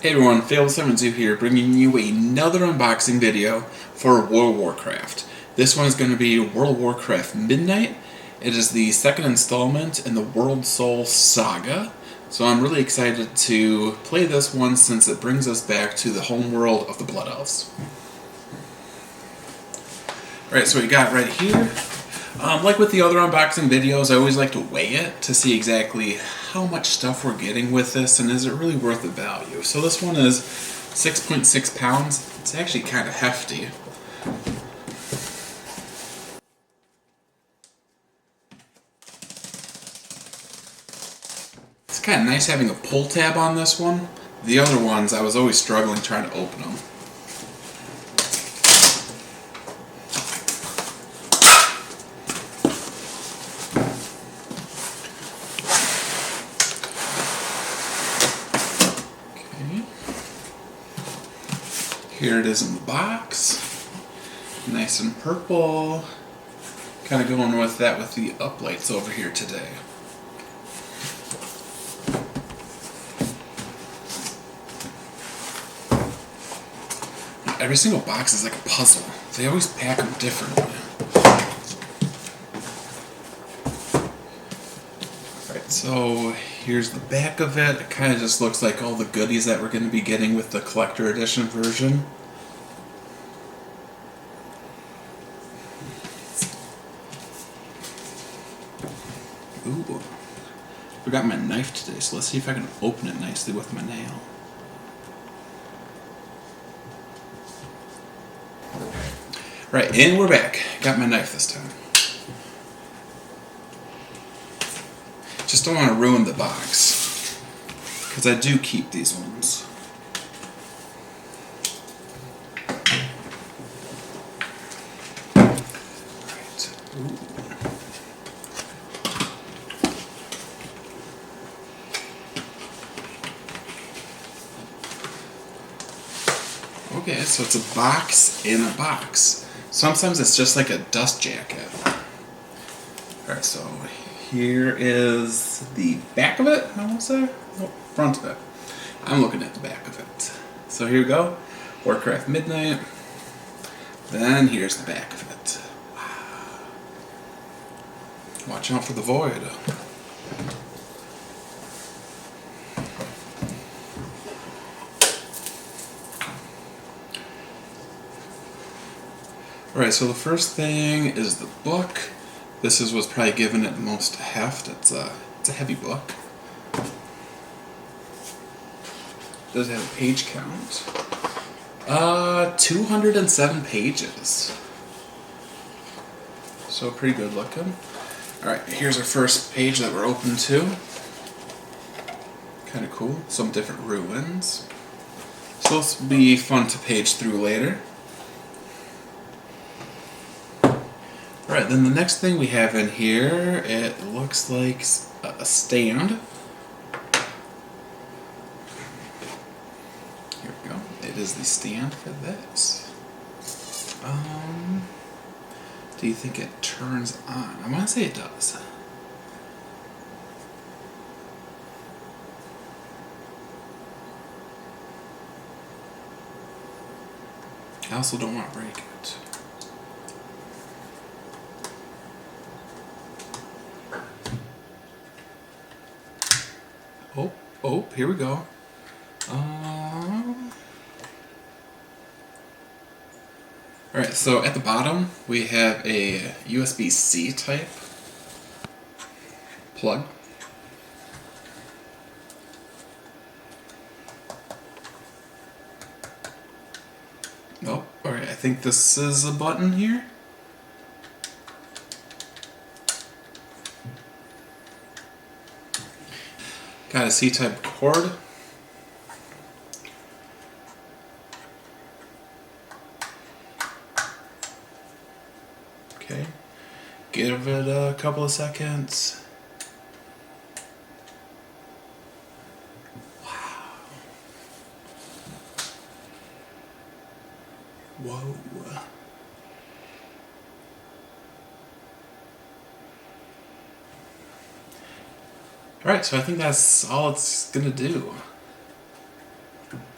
Hey everyone, Fail702 here, bringing you another unboxing video for World of Warcraft. This one is going to be World of Warcraft Midnight. It is the second installment in the World Soul Saga, so I'm really excited to play this one since it brings us back to the home world of the Blood Elves. Alright, so we got right here. Like with the other unboxing videos, I always like to weigh it to see exactly how much stuff we're getting with this and is it really worth the value. So this one is 6.6 pounds. It's actually kind of hefty. It's kind of nice having a pull tab on this one. The other ones, I was always struggling trying to open them. Here it is in the box, nice and purple, kind of going with that with the uplights over here today. Every single box is like a puzzle. They always pack them differently. Alright, so here's the back of it. It kind of just looks like all the goodies that we're going to be getting with the collector edition version. Ooh, forgot my knife today, so let's see if I can open it nicely with my nail. Right, and we're back. Got my knife this time. Just don't want to ruin the box, because I do keep these ones. Right. Ooh. Okay, so it's a box in a box. Sometimes it's just like a dust jacket. Alright, so here is the back of it, I want to say? Nope, front of it. I'm looking at the back of it. So here we go, Warcraft Midnight. Then here's the back of it. Wow. Watch out for the void. Alright, so the first thing is the book. This is what's probably given it the most heft. It's a heavy book. Does it have a page count? 207 pages. So pretty good looking. Alright, here's our first page that we're open to. Kind of cool. Some different ruins. So this will be fun to page through later. Alright, then the next thing we have in here, it looks like a stand. Here we go. It is the stand for this. Do you think it turns on? I want to say it does. I also don't want to break it. Oh, here we go. Alright, so at the bottom we have a USB-C type plug. Oh, alright, I think this is a button here. Got a C-type cord. Okay. Give it a couple of seconds. Wow. Whoa. Alright, so I think that's all it's gonna do.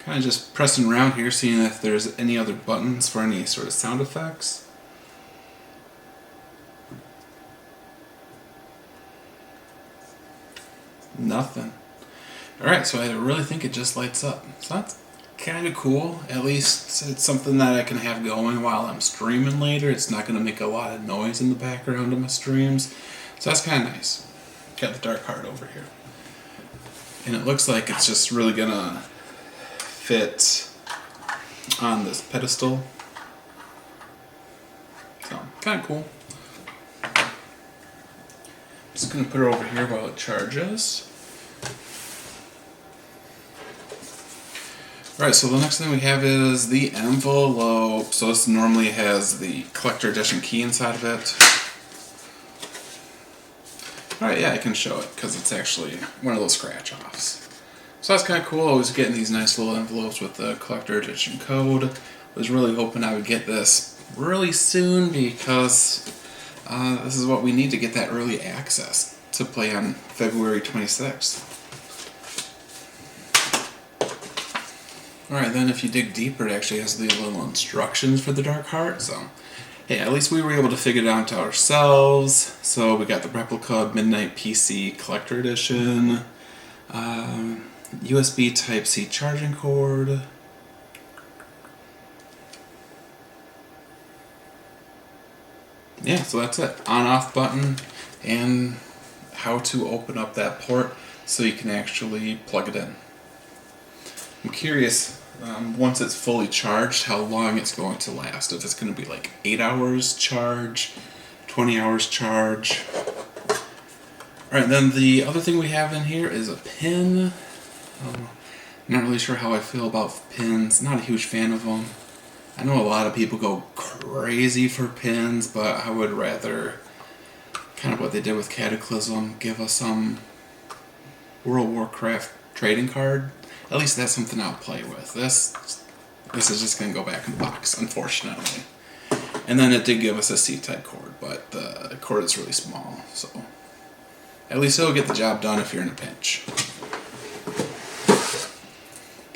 Kind of just pressing around here, seeing if there's any other buttons for any sort of sound effects. Nothing. Alright, so I really think it just lights up. So that's kind of cool. At least it's something that I can have going while I'm streaming later. It's not going to make a lot of noise in the background of my streams. So that's kind of nice. Got the dark heart over here. And it looks like it's just really going to fit on this pedestal. So, kind of cool. Just going to put it over here while it charges. Alright, so the next thing we have is the envelope. So this normally has the collector edition key inside of it. Alright, yeah, I can show it because it's actually one of those scratch-offs. So that's kind of cool. I was getting these nice little envelopes with the collector edition code. Was really hoping I would get this really soon because this is what we need to get that early access to play on February 26th. Alright, then if you dig deeper, it actually has the little instructions for the Dark Heart. So, hey, at least we were able to figure it out to ourselves. So we got the replica Midnight PC Collector Edition, USB Type-C charging cord, yeah, so that's it. On-off button and how to open up that port so you can actually plug it in. I'm curious, once it's fully charged, how long it's going to last. If it's going to be like 8 hours charge, 20 hours charge. Alright, then the other thing we have in here is a pin. I'm not really sure how I feel about pins. Not a huge fan of them. I know a lot of people go crazy for pins, but I would rather kind of what they did with Cataclysm, give us some World of Warcraft trading card. At least that's something I'll play with. This is just going to go back in the box, unfortunately. And then it did give us a C-type cord, but the cord is really small, so at least it'll get the job done if you're in a pinch.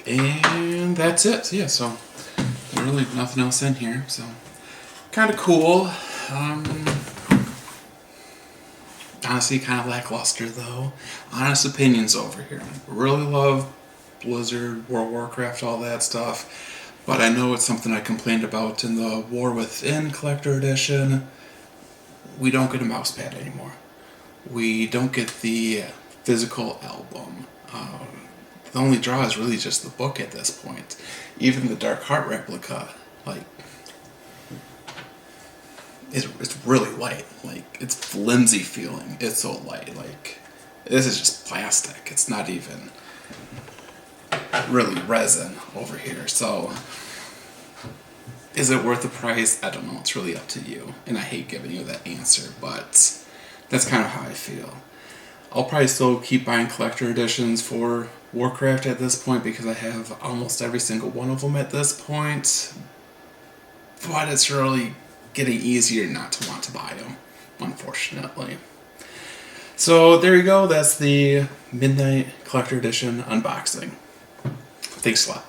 And that's it. Yeah, so really nothing else in here, so kind of cool. Honestly, kind of lackluster though. Honest opinions over here. Really love Blizzard, World of Warcraft, all that stuff, but I know it's something I complained about in the War Within Collector Edition. We don't get a mouse pad anymore. We don't get the physical album. The only draw is really just the book at this point. Even the Dark Heart replica, like, it's really light. Like, it's flimsy feeling. It's so light. Like, this is just plastic. It's not even really resin over here. So, is it worth the price? I don't know. It's really up to you. And I hate giving you that answer, but that's kind of how I feel. I'll probably still keep buying collector editions for Warcraft at this point because I have almost every single one of them at this point. But it's really getting easier not to want to buy them, unfortunately. So there you go. That's the Midnight Collector Edition unboxing. Thanks a lot.